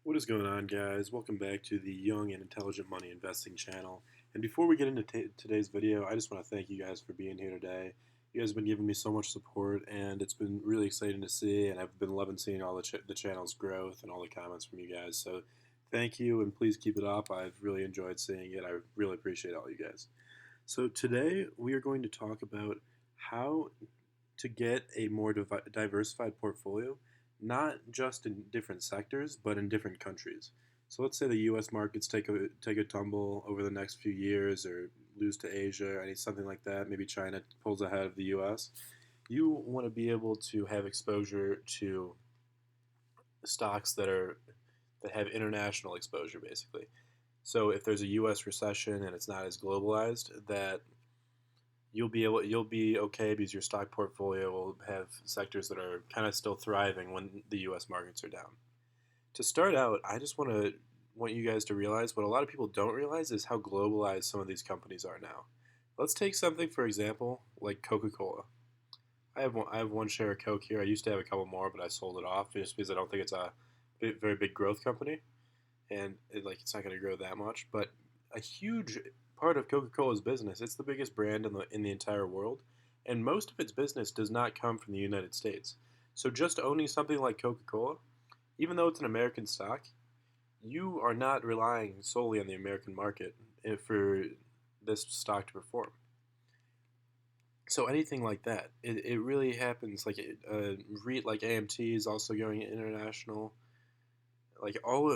What is going on, guys? Welcome back to the Young and Intelligent Money Investing channel. And before we get into today's video, I just want to thank you guys for being here today. You guys have been giving me so much support, and it's been really exciting to see, and I've been loving seeing all the channel's growth and all the comments from you guys. So thank you, and please keep it up. I've really enjoyed seeing it. I really appreciate all you guys. So today we are going to talk about how to get a more diversified portfolio, not just in different sectors, but in different countries. So let's say the U.S. markets take a tumble over the next few years, or lose to Asia, or something like that. Maybe China pulls ahead of the U.S. You want to be able to have exposure to stocks that have international exposure, basically. So if there's a U.S. recession and it's not as globalized, that you'll be okay because your stock portfolio will have sectors that are kind of still thriving when the U.S. markets are down. To start out, I just want you guys to realize what a lot of people don't realize is how globalized some of these companies are now. Let's take something for example like Coca-Cola. I have one share of Coke here. I used to have a couple more, but I sold it off just because I don't think it's a very big growth company, and it's not going to grow that much. But a huge part of Coca-Cola's business, it's the biggest brand in the entire world, and most of its business does not come from the United States. So just owning something like Coca-Cola, even though it's an American stock, you are not relying solely on the American market for this stock to perform. So anything like that, it really happens. REIT like AMT is also going international.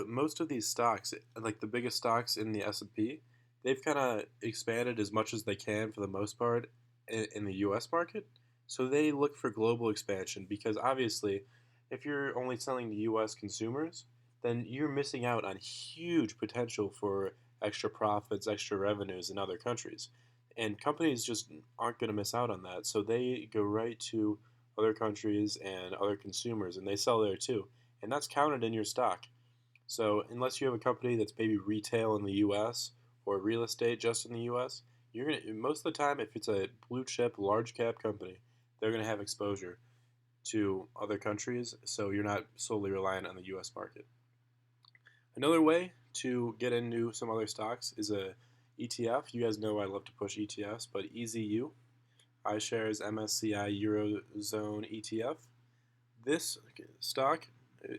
Most of these stocks, like the biggest stocks in the S&P, they've kind of expanded as much as they can for the most part in the U.S. market. So they look for global expansion because obviously, if you're only selling to U.S. consumers, then you're missing out on huge potential for extra profits, extra revenues in other countries. And companies just aren't going to miss out on that. So they go right to other countries and other consumers, and they sell there too. And that's counted in your stock. So unless you have a company that's maybe retail in the U.S. or real estate just in the U.S., you're gonna most of the time, if it's a blue chip large cap company, they're gonna have exposure to other countries. So you're not solely reliant on the U.S. market. Another way to get into some other stocks is a ETF. You guys know I love to push ETFs, but EZU, iShares MSCI Eurozone ETF. This stock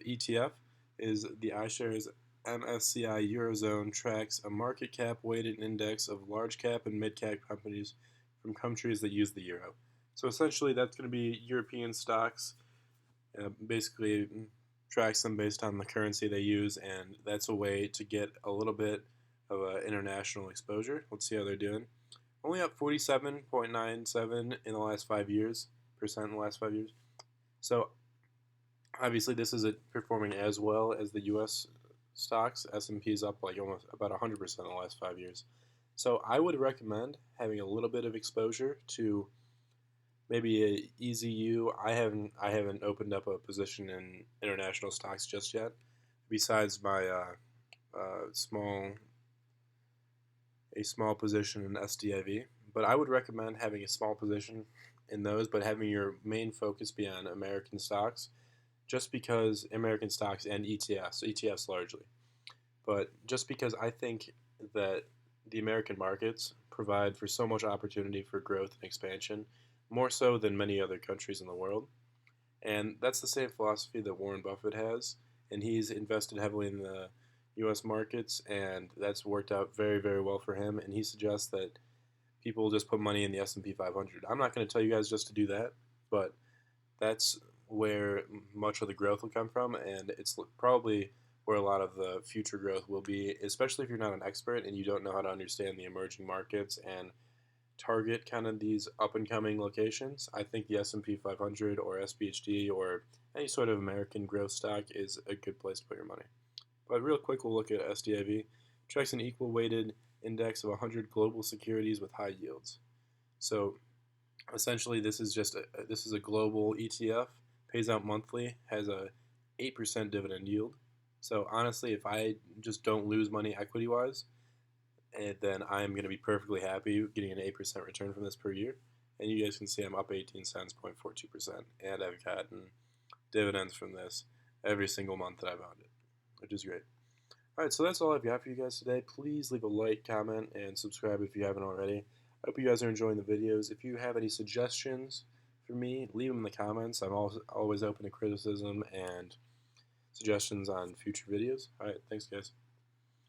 ETF is the iShares MSCI Eurozone tracks a market cap weighted index of large cap and mid cap companies from countries that use the euro. So essentially, that's going to be European stocks. Basically, tracks them based on the currency they use, and that's a way to get a little bit of international exposure. Let's see how they're doing. Only up 47.97 in the last 5 years, percent in the last 5 years. So obviously, this isn't performing as well as the U.S. stocks. S&P is up like almost about 100% in the last 5 years. So I would recommend having a little bit of exposure to maybe a EZU. I haven't opened up a position in international stocks just yet. Besides my small position in sdiv, but I would recommend having a small position in those, but having your main focus be on American stocks, just because American stocks and ETFs largely. But just because I think that the American markets provide for so much opportunity for growth and expansion, more so than many other countries in the world. And that's the same philosophy that Warren Buffett has, and he's invested heavily in the U.S. markets, and that's worked out very, very well for him. And he suggests that people just put money in the S&P 500. I'm not going to tell you guys just to do that, but that's where much of the growth will come from, and it's probably where a lot of the future growth will be, especially if you're not an expert and you don't know how to understand the emerging markets and target kind of these up and coming locations. I think the S&P 500 or sphd or any sort of American growth stock is a good place to put your money. But real quick, we'll look at sdiv. Tracks an equal weighted index of 100 global securities with high yields. So essentially, this is a global ETF, pays out monthly, has a 8% dividend yield. So honestly, if I just don't lose money equity wise, and then I'm going to be perfectly happy getting an 8% return from this per year. And you guys can see I'm up 18 cents, 0.42%, and I've gotten dividends from this every single month that I've owned it. which is great. Alright, so that's all I've got for you guys today. Please leave a like, comment, and subscribe if you haven't already. I hope you guys are enjoying the videos. If you have any suggestions for me, leave them in the comments. I'm always open to criticism and suggestions on future videos. Alright, thanks guys.